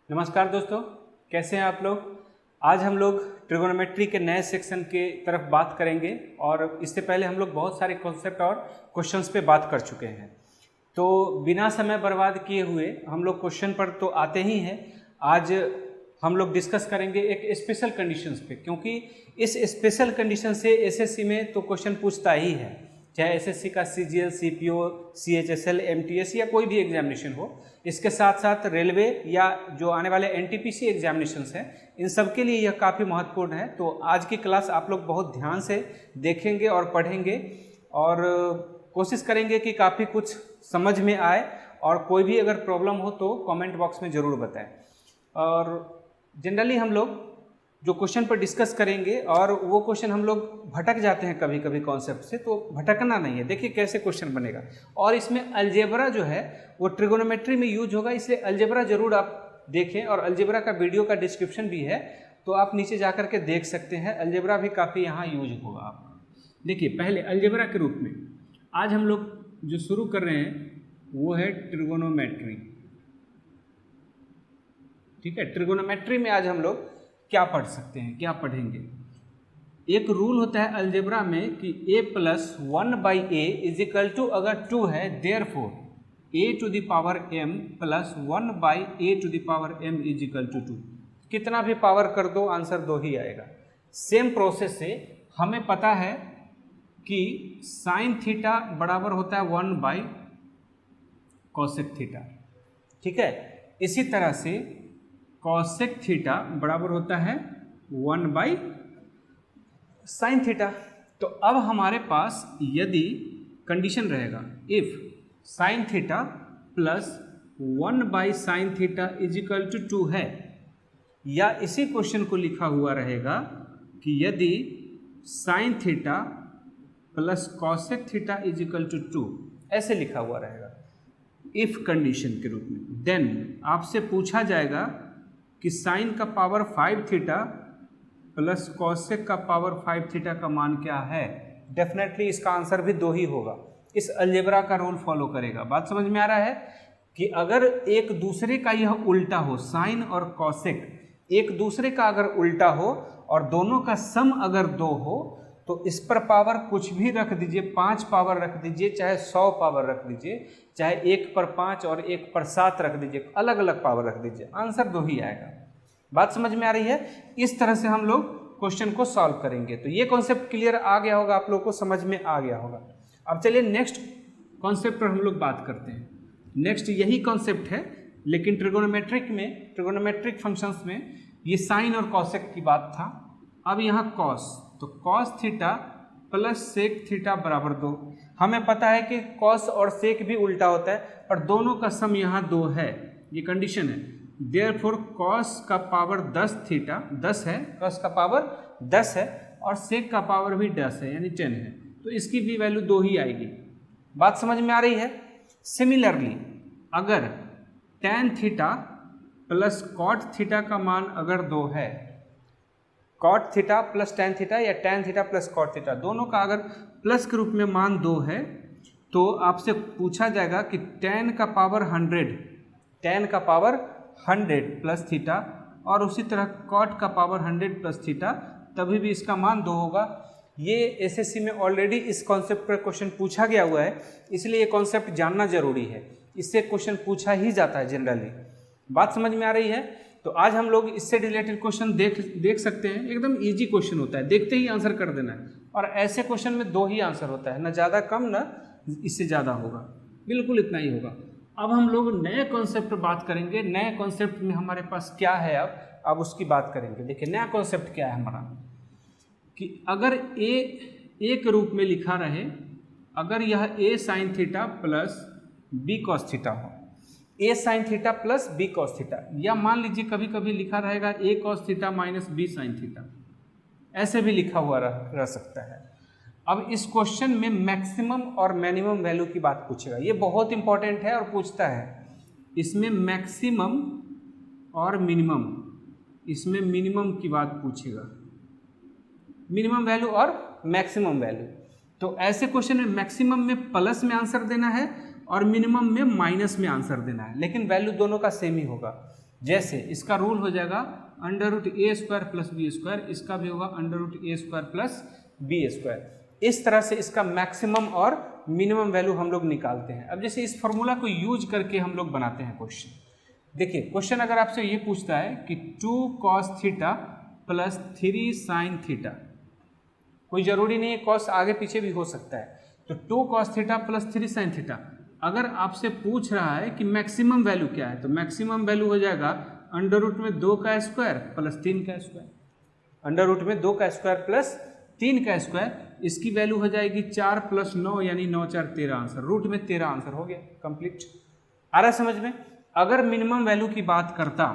नमस्कार दोस्तों, कैसे हैं आप लोग। आज हम लोग ट्रिगोनोमेट्री के नए सेक्शन के तरफ बात करेंगे और इससे पहले हम लोग बहुत सारे कॉन्सेप्ट और क्वेश्चंस पे बात कर चुके हैं। तो बिना समय बर्बाद किए हुए हम लोग क्वेश्चन पर तो आते ही हैं। आज हम लोग डिस्कस करेंगे एक स्पेशल कंडीशंस पे, क्योंकि इस स्पेशल कंडीशन से एसएससी में तो क्वेश्चन पूछता ही है, चाहे एसएससी का सीजीएल, सीपीओ, सीएचएसएल, एमटीएस या कोई भी एग्जामिनेशन हो। इसके साथ साथ रेलवे या जो आने वाले एनटीपीसी एग्जामिनेशंस हैं, इन सब के लिए यह काफ़ी महत्वपूर्ण है। तो आज की क्लास आप लोग बहुत ध्यान से देखेंगे और पढ़ेंगे और कोशिश करेंगे कि काफ़ी कुछ समझ में आए, और कोई भी अगर प्रॉब्लम हो तो कमेंट बॉक्स में ज़रूर बताएं। और जनरली हम लोग जो क्वेश्चन पर डिस्कस करेंगे, और वो क्वेश्चन हम लोग भटक जाते हैं कभी कभी कॉन्सेप्ट से, तो भटकना नहीं है। देखिए कैसे क्वेश्चन बनेगा, और इसमें अलजेब्रा जो है वो ट्रिगोनोमेट्री में यूज होगा, इसलिए अलजेब्रा जरूर आप देखें। और अलजेब्रा का वीडियो का डिस्क्रिप्शन भी है, तो आप नीचे जा कर के देख सकते हैं। अलजेब्रा भी काफ़ी यहाँ यूज होगा आपका। देखिए पहले अलजेब्रा के रूप में आज हम लोग जो शुरू कर रहे हैं वो है ट्रिगोनोमेट्री। ठीक है, ट्रिगोनोमेट्री में आज हम लोग क्या पढ़ सकते हैं, क्या पढ़ेंगे। एक रूल होता है अलजेब्रा में कि a plus 1/a is equal to, अगर 2 है therefore a to the power m plus 1/a to the power m is equal to 2। कितना भी पावर कर दो, आंसर 2 ही आएगा। सेम प्रोसेस से हमें पता है कि साइन थीटा बराबर होता है 1/कॉसेक थीटा। ठीक है, इसी तरह से कॉसेक थीटा बराबर होता है 1/साइन थीटा। तो अब हमारे पास यदि कंडीशन रहेगा इफ साइन थीटा प्लस 1/साइन थीटा इज इक्वल टू 2 है, या इसी क्वेश्चन को लिखा हुआ रहेगा कि यदि sine theta plus cosec theta is equal to 2, ऐसे लिखा हुआ रहेगा इफ कंडीशन के रूप में, देन आपसे पूछा जाएगा कि साइन का पावर 5 थीटा प्लस कॉसेक का पावर 5 थीटा का मान क्या है। डेफिनेटली इसका आंसर भी 2 ही होगा। इस अलजेब्रा का रूल फॉलो करेगा। बात समझ में आ रहा है कि अगर एक दूसरे का यह उल्टा हो, साइन और कॉसेक एक दूसरे का अगर उल्टा हो और दोनों का सम अगर 2 हो, तो इस पर पावर कुछ भी रख दीजिए, 5 पावर रख दीजिए, चाहे 100 पावर रख दीजिए, चाहे 1 पर 5 और 1 पर 7 रख दीजिए, अलग अलग पावर रख दीजिए, आंसर 2 ही आएगा। बात समझ में आ रही है। इस तरह से हम लोग क्वेश्चन को सॉल्व करेंगे। तो ये कॉन्सेप्ट क्लियर आ गया होगा, आप लोग को समझ में आ गया होगा। अब चलिए नेक्स्ट कॉन्सेप्ट पर हम लोग बात करते हैं। नेक्स्ट यही कॉन्सेप्ट है, लेकिन ट्रिगोनोमेट्रिक फंक्शंस में ये साइन और कॉसेक की बात था। अब यहाँ कॉस, तो cos theta plus sec theta बराबर 2। हमें पता है कि कॉस और सेक भी उल्टा होता है, पर दोनों का सम यहाँ 2 है, ये कंडीशन है। देयरफॉर कॉस का पावर 10 थीटा 10 है, कॉस का पावर 10 है और सेक का पावर भी 10 है, यानी 10 है, तो इसकी भी वैल्यू 2 ही आएगी। बात समझ में आ रही है। सिमिलरली अगर tan theta plus cot theta का मान अगर 2 है, cot theta plus tan theta या tan theta plus cot theta, दोनों का अगर प्लस के रूप में मान 2 है, तो आपसे पूछा जाएगा कि tan का पावर 100 प्लस थीटा और उसी तरह कॉट का पावर 100 प्लस थीटा, तभी भी इसका मान 2 होगा। ये एसएससी में ऑलरेडी इस कॉन्सेप्ट पर क्वेश्चन पूछा गया हुआ है, इसलिए ये कॉन्सेप्ट जानना जरूरी है। इससे क्वेश्चन पूछा ही जाता है जनरली। बात समझ में आ रही है। तो आज हम लोग इससे रिलेटेड क्वेश्चन देख सकते हैं। एकदम इजी क्वेश्चन होता है, देखते ही आंसर कर देना है। और ऐसे क्वेश्चन में 2 ही आंसर होता है, ना ज़्यादा कम ना इससे ज़्यादा होगा, बिल्कुल इतना ही होगा। अब हम लोग नए कॉन्सेप्ट पर बात करेंगे। नए कॉन्सेप्ट में हमारे पास क्या है, अब उसकी बात करेंगे। देखिए नया कॉन्सेप्ट क्या है हमारा, कि अगर ए के रूप में लिखा रहे, अगर यह a sign theta plus b cos theta हो, a sign theta plus b cos theta, या मान लीजिए कभी कभी लिखा रहेगा a cos theta minus b sine theta, ऐसे भी लिखा हुआ रह सकता है। अब इस क्वेश्चन में मैक्सिमम और मिनिमम वैल्यू की बात पूछेगा। ये बहुत इंपॉर्टेंट है और पूछता है। इसमें मैक्सिमम और मिनिमम, इसमें मिनिमम की बात पूछेगा, मिनिमम वैल्यू और मैक्सिमम वैल्यू। तो ऐसे क्वेश्चन में मैक्सिमम में प्लस में आंसर देना है और मिनिमम में माइनस में आंसर देना है, लेकिन वैल्यू दोनों का सेम ही होगा। जैसे इसका रूल हो जाएगा अंडर रूट ए स्क्वायर प्लस बी स्क्वायर, इसका भी होगा अंडर रूट ए स्क्वायर प्लस बी स्क्वायर। इस तरह से इसका मैक्सिमम और मिनिमम वैल्यू हम लोग निकालते हैं। अब जैसे इस फॉर्मूला को यूज करके हम लोग बनाते हैं क्वेश्चन। देखिए क्वेश्चन अगर आपसे ये पूछता है कि 2 cos theta plus 3 sin theta, कोई जरूरी नहीं है कॉस आगे पीछे भी हो सकता है, तो 2 cos theta plus 3 sin theta अगर आपसे पूछ रहा है कि मैक्सिमम वैल्यू क्या है, तो मैक्सिमम वैल्यू हो जाएगा अंडर रूट में 2 का स्क्वायर प्लस 3 का स्क्वायर, अंडर रूट में 2 का स्क्वायर प्लस 3 का स्क्वायर, इसकी वैल्यू हो जाएगी 4 प्लस 9 यानी 9 4 13 आंसर, रूट में 13 आंसर हो गया कंप्लीट। आ रहा समझ में? अगर मिनिमम वैल्यू की बात करता,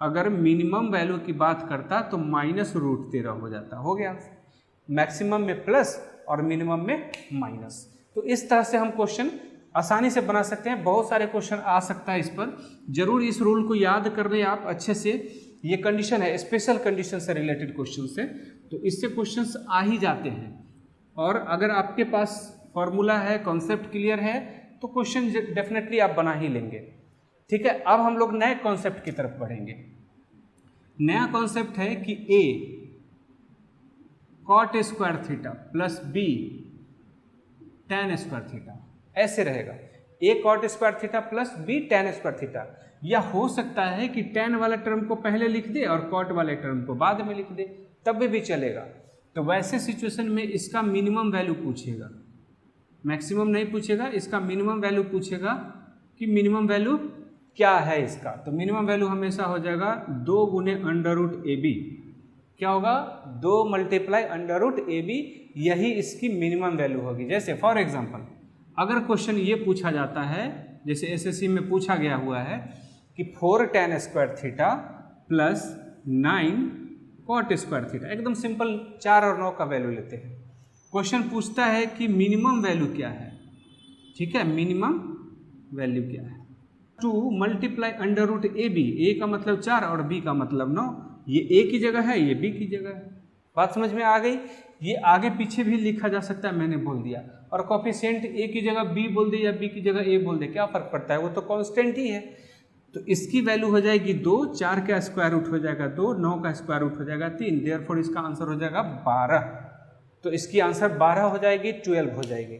अगर मिनिमम वैल्यू की बात करता तो माइनस रूट 13 हो जाता, हो गया आंसर। मैक्सिमम में प्लस और मिनिमम में माइनस। तो इस तरह से हम क्वेश्चन आसानी से बना सकते हैं। बहुत सारे क्वेश्चन आ सकता है इस पर, जरूर इस रूल को याद कर लें आप अच्छे से। ये कंडीशन है स्पेशल कंडीशन से रिलेटेड क्वेश्चन से, तो इससे क्वेश्चंस आ ही जाते हैं। और अगर आपके पास फॉर्मूला है, कॉन्सेप्ट क्लियर है, तो क्वेश्चन डेफिनेटली आप बना ही लेंगे। ठीक है, अब हम लोग नए कॉन्सेप्ट की तरफ बढ़ेंगे। नया कॉन्सेप्ट है कि A cot square theta plus B tan square theta, ऐसे रहेगा। A cot square theta plus B tan square theta, या हो सकता है कि tan वाला टर्म को पहले लिख दे और कॉट वाले टर्म को बाद में लिख दे, तब भी चलेगा। तो वैसे सिचुएशन में इसका मिनिमम वैल्यू पूछेगा, मैक्सिमम नहीं पूछेगा, इसका मिनिमम वैल्यू पूछेगा कि मिनिमम वैल्यू क्या है इसका। तो मिनिमम वैल्यू हमेशा हो जाएगा 2 गुने अंडर रूट ए बी, क्या होगा 2 multiply under root A B, यही इसकी मिनिमम वैल्यू होगी। जैसे फॉर एग्जांपल अगर क्वेश्चन ये पूछा जाता है, जैसे एसएससी में पूछा गया हुआ है कि 4 tan square theta plus 9 cot square theta, एकदम सिंपल 4 और 9 का वैल्यू लेते हैं। क्वेश्चन पूछता है कि मिनिमम वैल्यू क्या है, ठीक है, मिनिमम वैल्यू क्या है। 2 multiply under root A B, A का मतलब 4 और बी का मतलब 9, ये ए की जगह है, ये बी की जगह है। बात समझ में आ गई? ये आगे पीछे भी लिखा जा सकता है, मैंने बोल दिया। और कॉफिशिएंट ए की जगह बी बोल दे या बी की जगह ए बोल दे, क्या फर्क पड़ता है, वो तो कांस्टेंट ही है। तो इसकी वैल्यू हो जाएगी 2, 4 का स्क्वायर रूट हो जाएगा 2, 9 का स्क्वायर रूट हो जाएगा 3, देयरफॉर इसका आंसर हो जाएगा 12। तो इसकी आंसर 12 हो जाएगी, 12 हो जाएगी।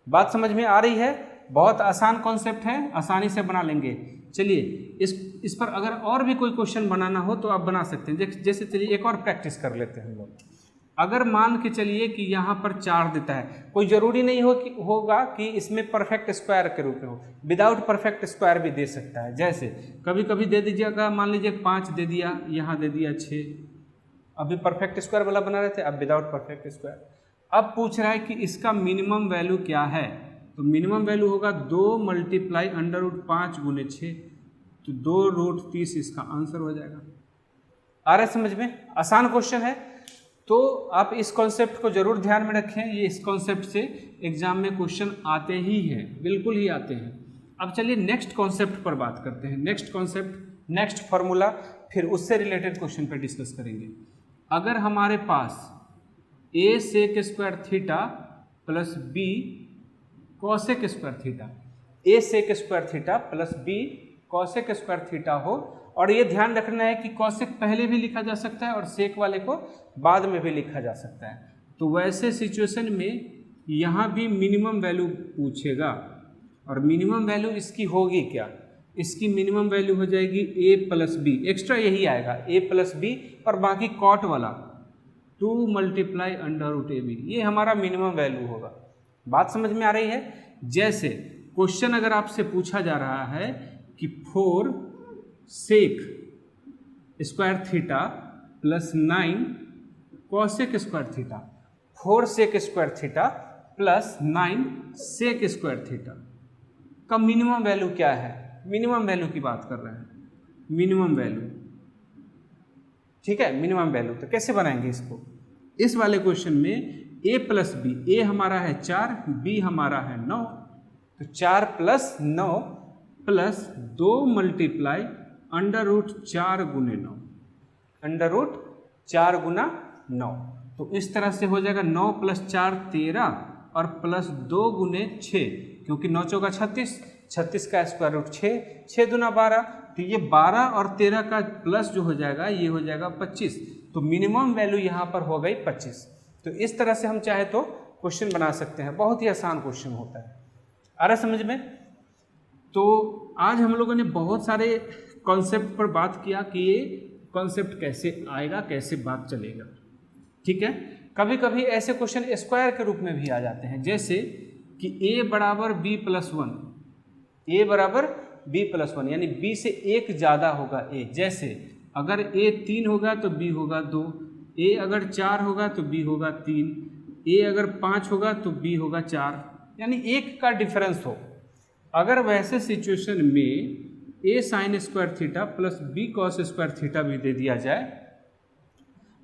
बात समझ में आ रही है? बहुत आसान कॉन्सेप्ट है, आसानी से बना लेंगे। चलिए इस पर अगर और भी कोई क्वेश्चन बनाना हो तो आप बना सकते हैं। जैसे चलिए एक और प्रैक्टिस कर लेते हैं हम लोग। अगर मान के चलिए कि यहाँ पर 4 देता है, कोई ज़रूरी नहीं होगा कि इसमें परफेक्ट स्क्वायर के रूप में हो, विदाउट परफेक्ट स्क्वायर भी दे सकता है। जैसे कभी कभी दे दीजिएगा, मान लीजिए 5 दे दिया, यहाँ दे दिया 6, अभी परफेक्ट स्क्वायर वाला बना रहे थे, अब विदाउट परफेक्ट स्क्वायर। अब पूछ रहा है कि इसका मिनिमम वैल्यू क्या है, तो मिनिमम वैल्यू होगा 2 मल्टीप्लाई अंडर रूट 5 गुने 6, तो 2 रूट 30 इसका आंसर हो जाएगा। आ रहा है समझ में? आसान क्वेश्चन है, तो आप इस कॉन्सेप्ट को जरूर ध्यान में रखें। ये इस कॉन्सेप्ट से एग्जाम में क्वेश्चन आते ही हैं, बिल्कुल ही आते हैं। अब चलिए नेक्स्ट कॉन्सेप्ट पर बात करते हैं। नेक्स्ट कॉन्सेप्ट, नेक्स्ट फार्मूला, फिर उससे रिलेटेड क्वेश्चन पर डिस्कस करेंगे। अगर हमारे पास A sec square theta plus B cosec square theta, A sec square theta plus B cosec square theta हो, और ये ध्यान रखना है कि कॉसेक पहले भी लिखा जा सकता है और सेक वाले को बाद में भी लिखा जा सकता है। तो वैसे सिचुएशन में यहाँ भी मिनिमम वैल्यू पूछेगा, और मिनिमम वैल्यू इसकी होगी क्या, इसकी मिनिमम वैल्यू हो जाएगी ए प्लस बी, एक्स्ट्रा यही आएगा ए प्लस बी, और बाकी कॉट वाला 2 multiply under root A B, ये हमारा मिनिमम वैल्यू होगा। बात समझ में आ रही है? जैसे क्वेश्चन अगर आपसे पूछा जा रहा है कि 4 sec square theta plus 9 cosec square theta, 4 sec square theta plus 9 sec square theta का मिनिमम वैल्यू क्या है, मिनिमम वैल्यू की बात कर रहे हैं, मिनिमम वैल्यू, ठीक है, मिनिमम वैल्यू। तो कैसे बनाएंगे इसको? इस वाले क्वेश्चन में a प्लस बी, ए हमारा है 4, बी हमारा है 9, तो 4 plus 9 plus 2 multiply under root 4 गुने 9, अंडर रूट 4 गुना 9। तो इस तरह से हो जाएगा 9 प्लस 4 13 और प्लस 2 गुने 6, क्योंकि 9 चौका 36, 36 का स्क्वायर रूट 6, 6 दूना 12, तो ये 12 और 13 का प्लस जो हो जाएगा ये हो जाएगा 25, तो मिनिमम वैल्यू यहाँ पर हो गई 25। तो इस तरह से हम चाहे तो क्वेश्चन बना सकते हैं, बहुत ही आसान क्वेश्चन होता है। आ रहा समझ में? तो आज हम लोगों ने बहुत सारे कॉन्सेप्ट पर बात किया कि ये कॉन्सेप्ट कैसे आएगा, कैसे बात चलेगा। ठीक है, कभी कभी ऐसे क्वेश्चन स्क्वायर के रूप में भी आ जाते हैं, जैसे कि a बराबर b प्लस 1, a बराबर b प्लस 1 यानी b से एक ज़्यादा होगा a। जैसे अगर a 3 होगा तो b होगा 2, a अगर 4 होगा तो b होगा 3, a अगर 5 होगा तो b होगा 4, यानी एक का डिफरेंस हो। अगर वैसे सिचुएशन में a sine square theta plus b cos square theta भी दे दिया जाए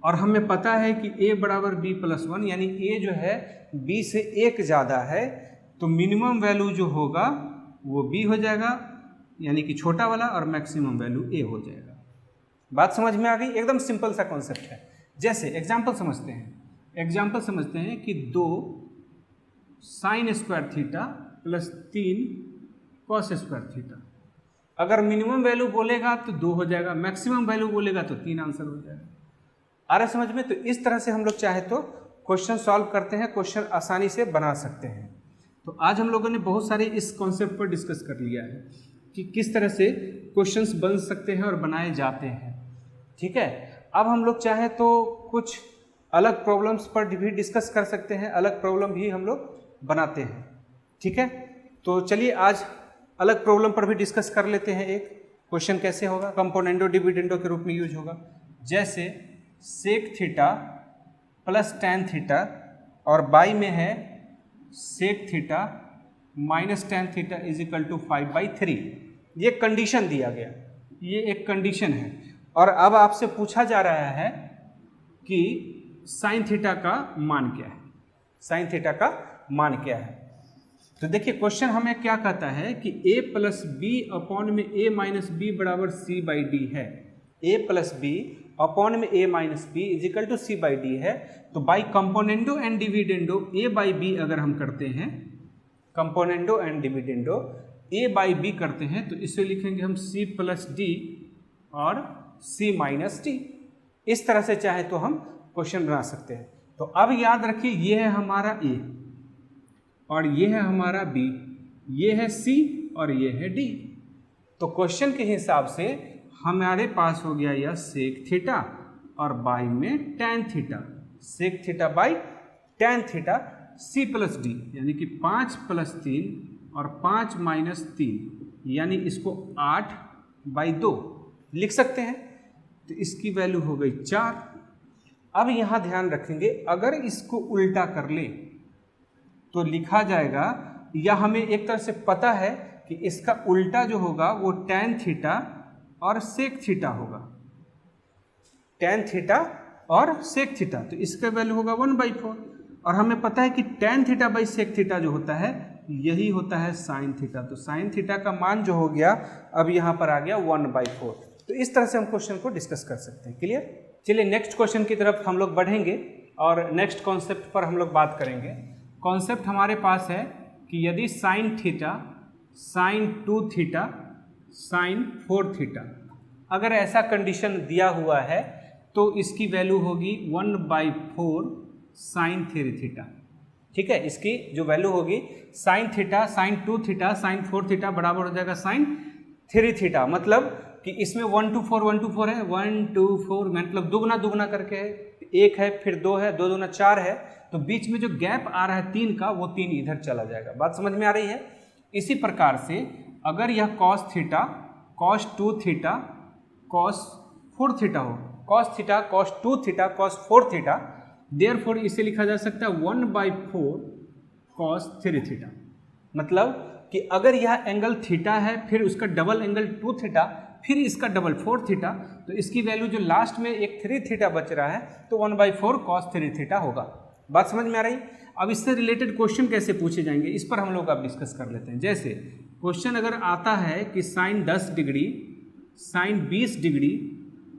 और हमें पता है कि a बराबर b प्लस 1 यानी a जो है b से एक ज़्यादा है, तो मिनिमम वैल्यू जो होगा वो b हो जाएगा यानी कि छोटा वाला, और मैक्सिमम वैल्यू a हो जाएगा। बात समझ में आ गई? एकदम सिंपल सा कॉन्सेप्ट है। जैसे एग्जाम्पल समझते हैं कि 2 sine square theta plus 3 cos square theta. अगर मिनिमम वैल्यू बोलेगा तो 2 हो जाएगा, मैक्सिमम वैल्यू बोलेगा तो 3 आंसर हो जाएगा। आ रहा समझ में? तो इस तरह से हम लोग चाहे तो क्वेश्चन सॉल्व करते हैं, क्वेश्चन आसानी से बना सकते हैं। तो आज हम लोगों ने बहुत सारे इस कॉन्सेप्ट पर डिस्कस कर लिया है कि किस तरह से क्वेश्चंस बन सकते हैं और बनाए जाते हैं। ठीक है, अब हम लोग चाहे तो कुछ अलग प्रॉब्लम्स पर भी डिस्कस कर सकते हैं, अलग प्रॉब्लम भी हम लोग बनाते हैं। ठीक है, तो चलिए आज अलग प्रॉब्लम पर भी डिस्कस कर लेते हैं। एक क्वेश्चन कैसे होगा, कंपोनेंडो डिविडेंडो के रूप में यूज होगा। जैसे sec theta plus tan theta और बाई में है sec theta minus tan theta is equal to 5/3। ये कंडीशन दिया गया, ये एक कंडीशन है। और अब आपसे पूछा जा रहा है कि साइन थीटा का मान क्या है, साइन थीटा का मान क्या है। तो देखिए क्वेश्चन हमें क्या कहता है कि a प्लस बी अपॉन में a माइनस बी बराबर c/d है। a प्लस बी अपॉन में a minus B is equal to c/d है। तो by componendo and dividendo a by B अगर हम करते हैं, componendo and dividendo a by B करते हैं, तो इसे लिखेंगे हम c प्लस डी और c माइनस डी। इस तरह से चाहे तो हम क्वेश्चन बना सकते हैं। तो अब याद रखिए ये है हमारा a और ये है हमारा b, ये है c और ये है d। तो क्वेश्चन के हिसाब से हमारे पास हो गया यह सेक थीटा और बाई में tan theta, sec theta by tan theta c plus D, यानी कि 5 प्लस 3 और 5 माइनस 3, यानी इसको 8/2 लिख सकते हैं। तो इसकी वैल्यू हो गई 4। अब यहाँ ध्यान रखेंगे, अगर इसको उल्टा कर ले तो लिखा जाएगा, या हमें एक तरह से पता है कि इसका उल्टा जो होगा वो टैन थीटा और सेक थीटा होगा, टैन थीटा और सेक थीटा। तो इसका वैल्यू होगा 1/4। और हमें पता है कि tan theta by sec theta जो होता है यही होता है साइन थीटा। तो साइन थीटा का मान जो हो गया अब यहाँ पर आ गया 1/4। तो इस तरह से हम क्वेश्चन को डिस्कस कर सकते हैं। क्लियर? चलिए नेक्स्ट क्वेश्चन की तरफ हम लोग बढ़ेंगे और नेक्स्ट कॉन्सेप्ट पर हम लोग बात करेंगे। कॉन्सेप्ट हमारे पास है कि यदि sine theta, sine 2 theta, sine 4 theta, अगर ऐसा कंडीशन दिया हुआ है तो इसकी वैल्यू होगी 1/4 साइन 3 थीटा। ठीक है, इसकी जो वैल्यू होगी sine theta, sine 2 theta, sine 4 theta बराबर हो जाएगा साइन 3 थीटा। मतलब कि इसमें 1 to 4 है, 1 to 4 मतलब दुगना करके है, 1 है फिर 2 है, 2 दूना 4 है, तो बीच में जो गैप आ रहा है 3 का वो 3 इधर चला जाएगा। बात समझ में आ रही है? इसी प्रकार से अगर यह cos theta, cos 2 theta, cos 4 theta हो, cos theta, cos 2 theta, cos 4 theta, therefore इसे लिखा जा सकता है 1/4 कॉस 3 थीटा। मतलब कि अगर यह एंगल थीटा है फिर उसका डबल एंगल 2 थीटा, फिर इसका डबल 4 थीटा, तो इसकी वैल्यू जो लास्ट में एक 3 थीटा बच रहा है तो 1/4 कॉस 3 थीटा होगा। बात समझ में आ रही? अब इससे रिलेटेड क्वेश्चन कैसे पूछे जाएंगे इस पर हम लोग अब डिस्कस कर लेते हैं। जैसे क्वेश्चन अगर आता है कि sine 10 degree, sine 20 degree,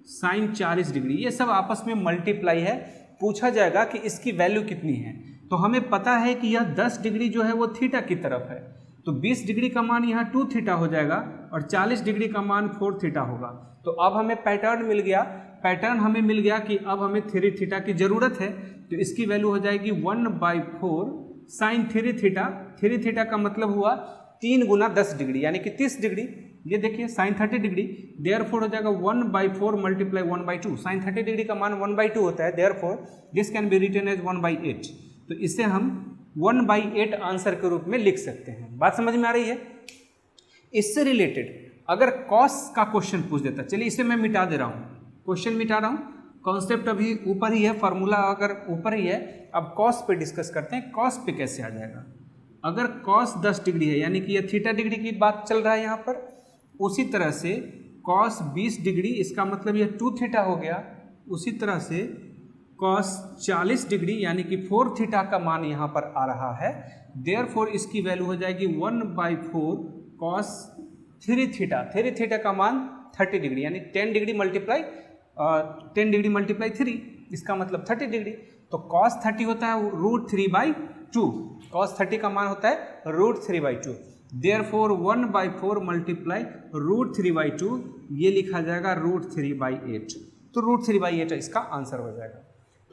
sine 40 degree, ये सब आपस में मल्टीप्लाई है, पूछा जाएगा कि इसकी वैल्यू कितनी है। तो हमें पता है कि यह 10 डिग्री जो है वो थीटा की तरफ है, तो 20 डिग्री का मान यहाँ 2 थीटा हो जाएगा और 40 डिग्री का मान 4 थीटा होगा। तो अब हमें पैटर्न मिल गया, पैटर्न हमें मिल गया कि अब हमें 3 थीटा की ज़रूरत है। तो इसकी वैल्यू हो जाएगी 1/4 साइन 3 थीटा। 3 थीटा का मतलब हुआ 3 गुना 10 डिग्री यानी कि 30 डिग्री। ये देखिए साइन 30 डिग्री, देयरफॉर हो जाएगा 1/4 मल्टीप्लाई 1/2। साइन 30 डिग्री का मान 1/2 होता है, therefore this can be written as 1/8। तो इसे हम 1/8 आंसर के रूप में लिख सकते हैं। बात समझ में आ रही है? इससे रिलेटेड अगर कॉस का क्वेश्चन पूछ देता, चलिए इसे मैं मिटा दे रहा हूँ, क्वेश्चन मिटा रहा हूँ, कॉन्सेप्ट अभी ऊपर ही है, फार्मूला अगर ऊपर ही है। अब कॉस पे डिस्कस करते हैं, कॉस पे कैसे आ जाएगा। अगर कॉस 10 डिग्री है यानी कि ये थीटा डिग्री की बात चल रहा है यहाँ पर, उसी तरह से कॉस 20 डिग्री, इसका मतलब ये 2 थीटा हो गया। उसी तरह से कॉस 40 डिग्री यानी कि 4 थीटा का मान यहाँ पर आ रहा है, देयरफॉर इसकी वैल्यू हो जाएगी 1/4 कॉस 3 थीटा। 3 थीटा का मान 30 डिग्री यानी 10 डिग्री मल्टीप्लाई 3, इसका मतलब 30 डिग्री। तो कॉस 30 होता है √3/2, कॉस 30 का मान होता है √3/2, देयरफॉर 1/4 मल्टीप्लाई √3/2, ये लिखा जाएगा √3/8। तो √3/8 इसका आंसर हो जाएगा।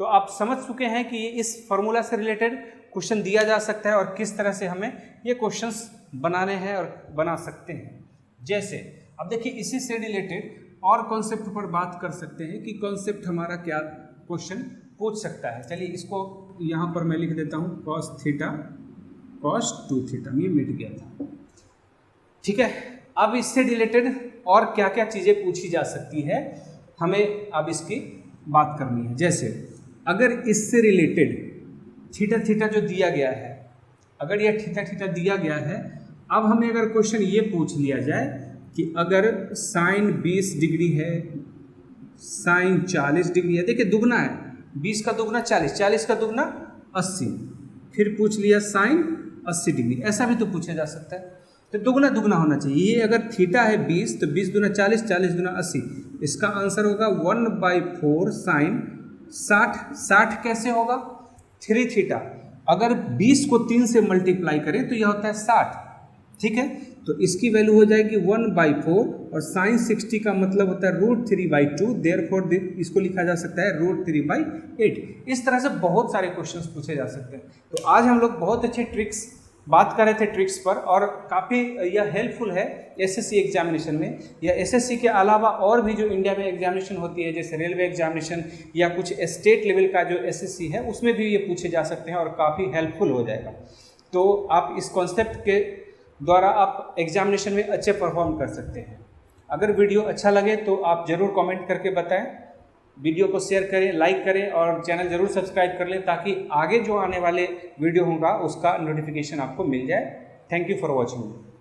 तो आप समझ चुके हैं कि इस फॉर्मूला से रिलेटेड क्वेश्चन दिया जा सकता है और किस तरह से हमें ये क्वेश्चंस बनाने हैं और बना सकते हैं। जैसे अब देखिए इसी से रिलेटेड और कॉन्सेप्ट पर बात कर सकते हैं कि कॉन्सेप्ट हमारा क्या क्वेश्चन पूछ सकता है। चलिए इसको यहाँ पर मैं लिख देता हूँ, cos थीटा cos 2 थीटा, ये मिट गया था। ठीक है, अब इससे रिलेटेड और क्या क्या चीज़ें पूछी जा सकती है, हमें अब इसकी बात करनी है। जैसे अगर इससे रिलेटेड थीटा थीटा जो दिया गया है, अगर यह थीटा थीटा दिया गया है, अब हमें अगर क्वेश्चन ये पूछ लिया जाए कि अगर साइन 20 डिग्री है, साइन 40 डिग्री है, देखिए दुगना है, 20 का दुगना 40, 40 का दुगना 80, फिर पूछ लिया साइन 80 डिग्री, ऐसा भी तो पूछा जा सकता है। तो दुगना दुगना होना चाहिए। ये अगर थीटा है 20 तो 20 दूना 40, 40 दूना 80, इसका आंसर होगा 1/4 साइन 60। 60 कैसे होगा? 3 थीटा। अगर 20 को 3 से मल्टीप्लाई करें तो यह होता है 60। ठीक है, तो इसकी वैल्यू हो जाएगी 1/4 और साइन 60 का मतलब होता है √3/2, देयरफॉर इसको लिखा जा सकता है √3/8। इस तरह से बहुत सारे क्वेश्चंस पूछे जा सकते हैं। तो आज हम लोग बहुत अच्छे ट्रिक्स बात कर रहे थे ट्रिक्स पर, और काफ़ी यह हेल्पफुल है एसएससी एग्जामिनेशन में। या एसएससी के अलावा और भी जो इंडिया में एग्जामिनेशन होती है, जैसे रेलवे एग्जामिनेशन या कुछ स्टेट लेवल का जो एसएससी है, उसमें भी ये पूछे जा सकते हैं और काफ़ी हेल्पफुल हो जाएगा। तो आप इस कॉन्सेप्ट के द्वारा आप एग्जामिनेशन में अच्छे परफॉर्म कर सकते हैं। अगर वीडियो अच्छा लगे तो आप ज़रूर कमेंट करके बताएं, वीडियो को शेयर करें, लाइक करें और चैनल ज़रूर सब्सक्राइब कर लें, ताकि आगे जो आने वाले वीडियो होगा उसका नोटिफिकेशन आपको मिल जाए। Thank you for watching.